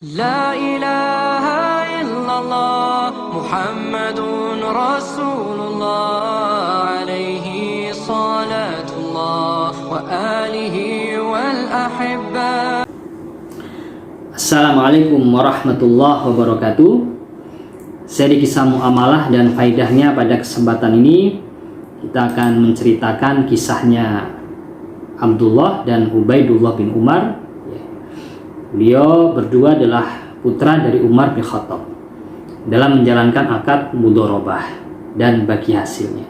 لا إله إلا الله محمد رسول الله عليه صلاة الله وآله والأحبة. Assalamualaikum warahmatullahi wabarakatuh. Seri kisah muamalah dan faidahnya pada kesempatan ini kita akan menceritakan kisahnya Abdullah dan Ubaidullah bin Umar. Beliau berdua adalah putra dari Umar bin Khattab dalam menjalankan akad mudharabah dan bagi hasilnya.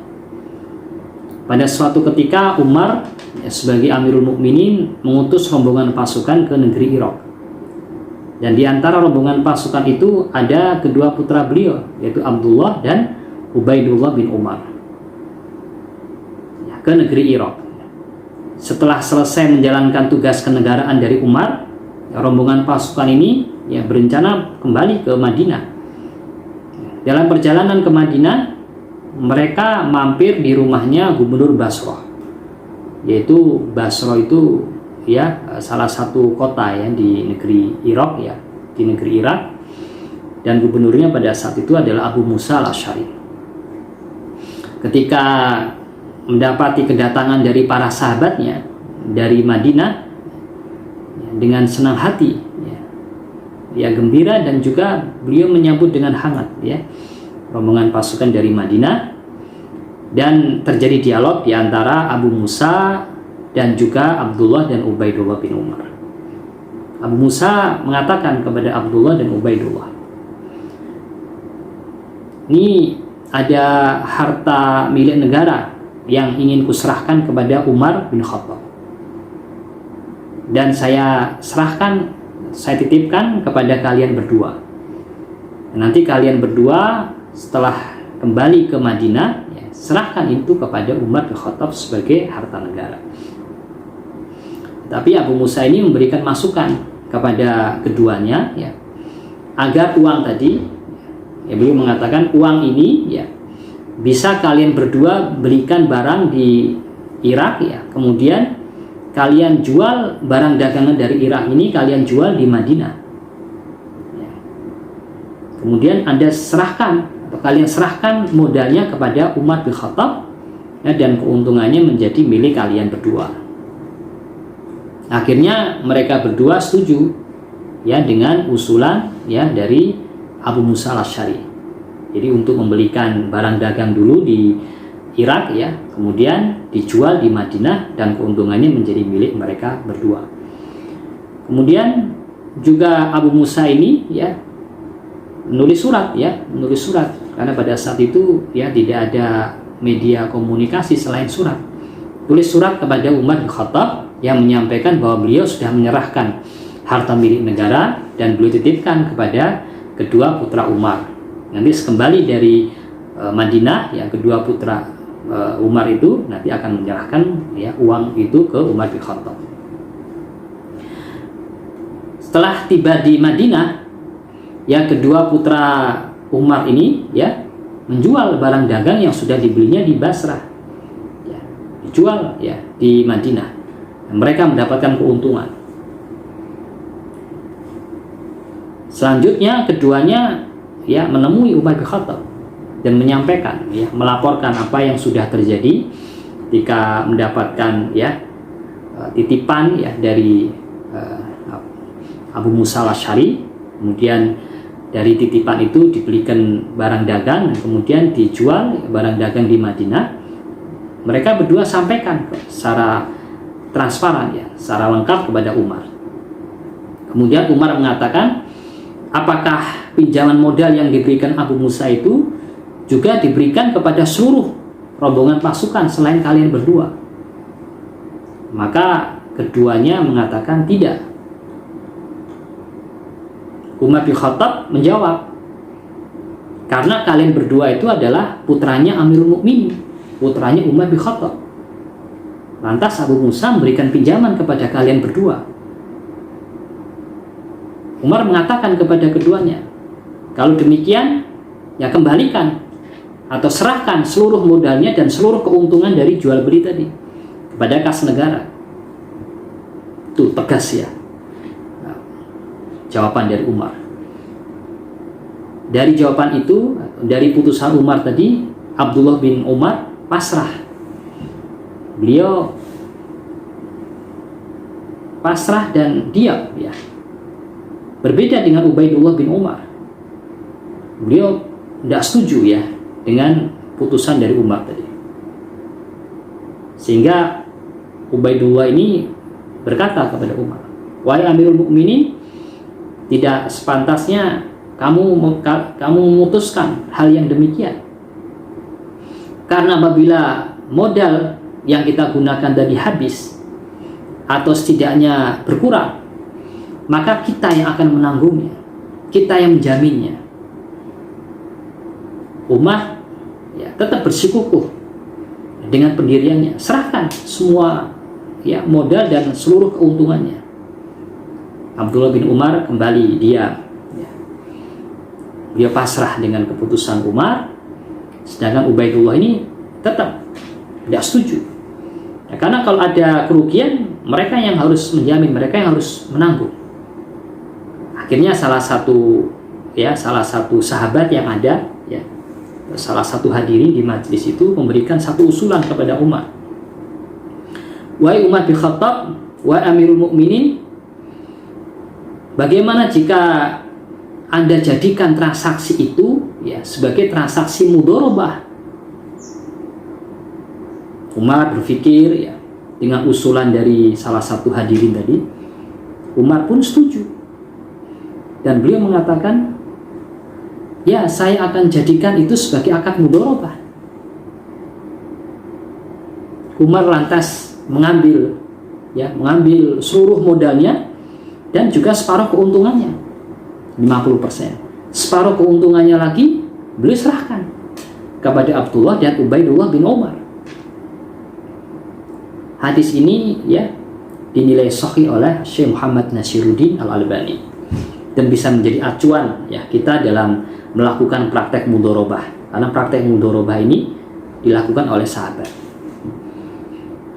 Pada suatu ketika Umar sebagai Amirul Mukminin mengutus rombongan pasukan ke negeri Irak. Dan di antara rombongan pasukan itu ada kedua putra beliau, yaitu Abdullah dan Ubaidullah bin Umar, ke negeri Irak. Setelah selesai menjalankan tugas kenegaraan dari Umar, rombongan pasukan ini berencana kembali ke Madinah. Dalam perjalanan ke Madinah, mereka mampir di rumahnya Gubernur Basrah. Yaitu Basrah itu salah satu kota di negeri Irak, di negeri Irak, dan gubernurnya pada saat itu adalah Abu Musa al-Asy'ari. Ketika mendapati kedatangan dari para sahabatnya dari Madinah, dengan senang hati, gembira, dan juga beliau menyambut dengan hangat rombongan pasukan dari Madinah, dan terjadi dialog di antara Abu Musa dan juga Abdullah dan Ubaidullah bin Umar. Abu Musa mengatakan kepada Abdullah dan Ubaidullah, "Ini ada harta milik negara yang ingin kuserahkan kepada Umar bin Khattab. Dan saya titipkan kepada kalian berdua. Nanti kalian berdua setelah kembali ke Madinah, serahkan itu kepada Umar bin Khattab sebagai harta negara." Tapi Abu Musa ini memberikan masukan kepada keduanya, agar uang tadi, beliau mengatakan uang ini bisa kalian berdua belikan barang di Irak, kemudian kalian jual barang dagangan dari Irak ini, kalian jual di Madinah. Kemudian Anda serahkan, atau kalian serahkan modalnya kepada Umar bin Khattab, dan keuntungannya menjadi milik kalian berdua. Akhirnya mereka berdua setuju dengan usulan dari Abu Musa al-Asy'ari. Jadi untuk membelikan barang dagang dulu di Irak, kemudian dijual di Madinah, dan keuntungannya menjadi milik mereka berdua. Kemudian juga Abu Musa ini menulis surat, karena pada saat itu tidak ada media komunikasi selain surat. Tulis surat kepada Umar bin Khattab yang menyampaikan bahwa beliau sudah menyerahkan harta milik negara dan beliau titipkan kepada kedua putra Umar. Nanti sekembali dari Madinah, kedua putra Umar itu nanti akan menyerahkan uang itu ke Umar bin Khattab. Setelah tiba di Madinah, kedua putra Umar ini menjual barang dagang yang sudah dibelinya di Basrah, dijual di Madinah. Mereka mendapatkan keuntungan. Selanjutnya keduanya menemui Umar bin Khattab dan menyampaikan, melaporkan apa yang sudah terjadi ketika mendapatkan titipan dari Abu Musa al-Asy'ari. Kemudian dari titipan itu dibelikan barang dagang, dan kemudian dijual barang dagang di Madinah. Mereka berdua sampaikan secara transparan, secara lengkap kepada Umar. Kemudian Umar mengatakan, apakah pinjaman modal yang diberikan Abu Musa itu juga diberikan kepada seluruh rombongan pasukan selain kalian berdua? Maka keduanya mengatakan tidak. Umar bin Khattab menjawab, karena kalian berdua itu adalah putranya Amirul Mukminin, putranya Umar bin Khattab. Lantas Abu Musa memberikan pinjaman kepada kalian berdua. Umar mengatakan kepada keduanya, kalau demikian kembalikan atau serahkan seluruh modalnya dan seluruh keuntungan dari jual beli tadi kepada kas negara. Itu tegas jawaban dari Umar. Dari jawaban itu, dari putusan Umar tadi, Abdullah bin Umar pasrah. Beliau pasrah dan diam, ya. Berbeda dengan Ubaidullah bin Umar. Beliau tidak setuju, ya, dengan putusan dari Umar tadi. Sehingga Ubaidullah ini berkata kepada Umar, "Wahai Amirul Mukminin, tidak sepantasnya kamu memutuskan hal yang demikian. Karena apabila modal yang kita gunakan tadi habis atau setidaknya berkurang, maka kita yang akan menanggungnya, kita yang menjaminnya." Umar, ya, tetap bersikukuh dengan pendiriannya, serahkan semua, ya, modal dan seluruh keuntungannya. Abdullah bin Umar kembali diam, ya. Dia pasrah dengan keputusan Umar, sedangkan Ubaidullah ini tetap tidak setuju, ya, karena kalau ada kerugian mereka yang harus menjamin, mereka yang harus menanggung. Akhirnya salah satu sahabat yang ada, ya, salah satu hadirin di majelis itu memberikan satu usulan kepada Umar. "Wahai Umar bin Khattab, wahai Amirul Mukminin, bagaimana jika Anda jadikan transaksi itu, ya, sebagai transaksi mudharabah?" Umar berpikir, ya, dengan usulan dari salah satu hadirin tadi. Umar pun setuju. Dan beliau mengatakan, "Ya, saya akan jadikan itu sebagai akad mudharabah." Umar lantas mengambil seluruh modalnya dan juga separuh keuntungannya, 50%. Separuh keuntungannya lagi beliau serahkan kepada Abdullah dan Ubaidullah bin Umar. Hadis ini, ya, dinilai sahih oleh Syekh Muhammad Nasiruddin Al-Albani dan bisa menjadi acuan, ya, kita dalam melakukan praktek mudharabah, karena praktek mudharabah ini dilakukan oleh sahabat.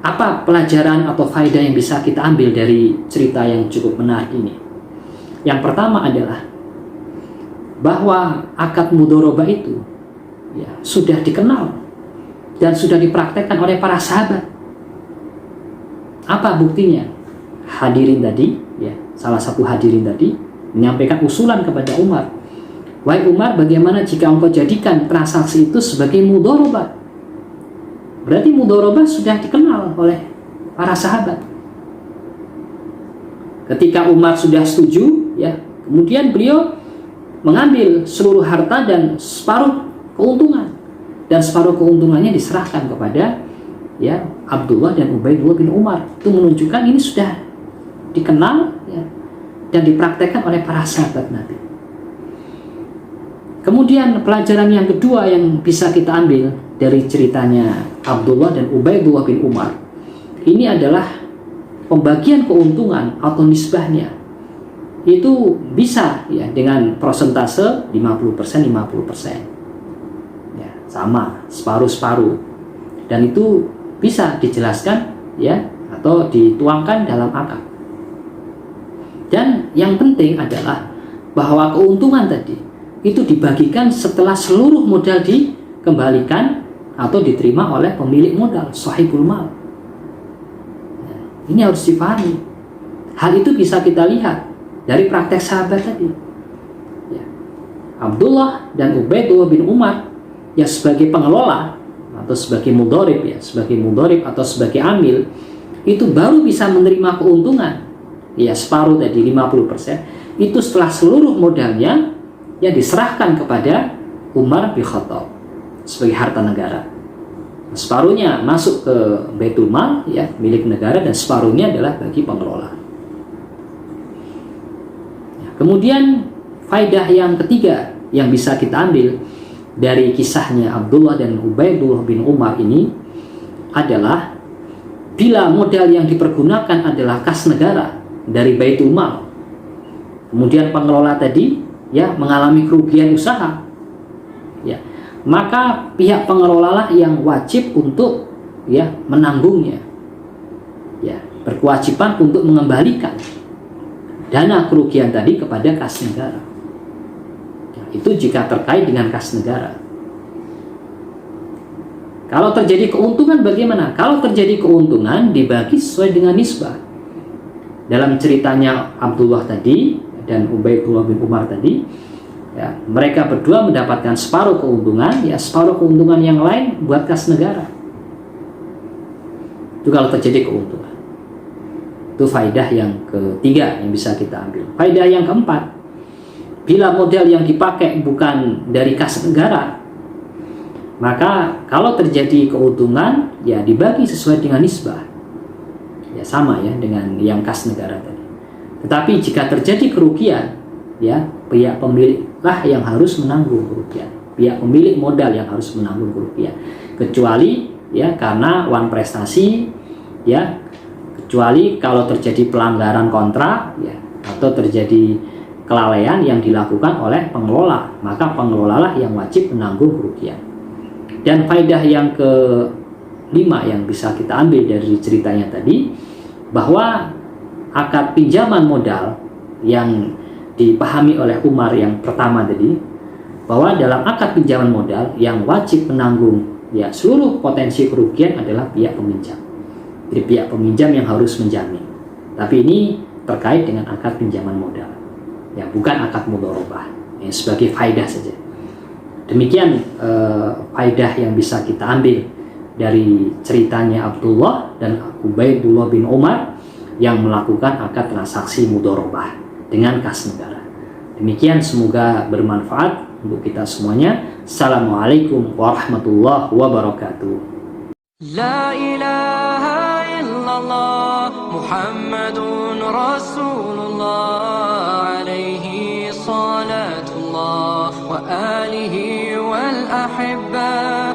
Apa pelajaran atau faedah yang bisa kita ambil dari cerita yang cukup menarik ini? Yang pertama adalah bahwa akad mudharabah itu, ya, sudah dikenal dan sudah dipraktekkan oleh para sahabat. Apa buktinya? Hadirin tadi, ya, salah satu hadirin tadi menyampaikan usulan kepada Umar, "Wahai Umar, bagaimana jika engkau jadikan transaksi itu sebagai mudharabah?" Berarti mudharabah sudah dikenal oleh para sahabat. Ketika Umar sudah setuju, ya, kemudian beliau mengambil seluruh harta dan separuh keuntungan, dan separuh keuntungannya diserahkan kepada, ya, Abdullah dan Ubaidullah bin Umar. Itu menunjukkan ini sudah dikenal, ya, dan dipraktekkan oleh para sahabat Nabi. Kemudian pelajaran yang kedua yang bisa kita ambil dari ceritanya Abdullah dan Ubaidullah bin Umar, ini adalah pembagian keuntungan atau nisbahnya itu bisa, ya, dengan persentase 50%, 50%, ya, sama, separuh-separuh, dan itu bisa dijelaskan, ya, atau dituangkan dalam akad. Dan yang penting adalah bahwa keuntungan tadi itu dibagikan setelah seluruh modal dikembalikan atau diterima oleh pemilik modal, sahibul mal. Ini harus dipahami. Hal itu bisa kita lihat dari praktek sahabat tadi, ya. Abdullah dan Ubaidullah bin Umar, ya, sebagai pengelola atau sebagai mudharib, ya, sebagai mudharib atau sebagai amil, itu baru bisa menerima keuntungan, ya, separuh tadi 50%, itu setelah seluruh modalnya, ya, diserahkan kepada Umar bin Khattab sebagai harta negara. Separuhnya masuk ke Baitul Mal, ya, milik negara, dan separuhnya adalah bagi pengelola. Ya, kemudian faedah yang ketiga yang bisa kita ambil dari kisahnya Abdullah dan Ubaidullah bin Umar ini adalah bila modal yang dipergunakan adalah kas negara dari Baitul Mal, kemudian pengelola tadi, ya, mengalami kerugian usaha, ya, maka pihak pengelola lah yang wajib untuk, ya, menanggungnya, ya, berkewajiban untuk mengembalikan dana kerugian tadi kepada kas negara. Nah, itu jika terkait dengan kas negara. Kalau terjadi keuntungan bagaimana? Kalau terjadi keuntungan dibagi sesuai dengan nisbah. Dalam ceritanya Abdullah tadi dan Ubaidullah bin Umar tadi, ya, mereka berdua mendapatkan separuh keuntungan, ya separuh keuntungan yang lain buat kas negara. Itu kalau terjadi keuntungan. Itu faedah yang ketiga yang bisa kita ambil. Faedah yang keempat, bila modal yang dipakai bukan dari kas negara, maka kalau terjadi keuntungan ya dibagi sesuai dengan nisbah. Ya sama ya dengan yang kas negara tadi. Tetapi jika terjadi kerugian, ya pihak pemilik lah yang harus menanggung kerugian. Pihak pemilik modal yang harus menanggung kerugian. Kecuali ya karena uang prestasi, ya kecuali kalau terjadi pelanggaran kontrak ya atau terjadi kelalaian yang dilakukan oleh pengelola, maka pengelola lah yang wajib menanggung kerugian. Dan faedah yang kelima yang bisa kita ambil dari ceritanya tadi, bahwa akad pinjaman modal yang dipahami oleh Umar yang pertama tadi, bahwa dalam akad pinjaman modal yang wajib menanggung ya seluruh potensi kerugian adalah pihak peminjam. Jadi pihak peminjam yang harus menjamin. Tapi ini terkait dengan akad pinjaman modal, ya bukan akad mudharabah. Ya, sebagai faedah saja. Demikian faedah yang bisa kita ambil dari ceritanya Abdullah dan Ubaidullah bin Umar yang melakukan akad transaksi mudharabah dengan kas negara. Demikian, semoga bermanfaat untuk kita semuanya. Assalamualaikum warahmatullahi wabarakatuh. La ilaha illallah Muhammadun Rasulullah alaihi salatullah wa alihi wal ahibba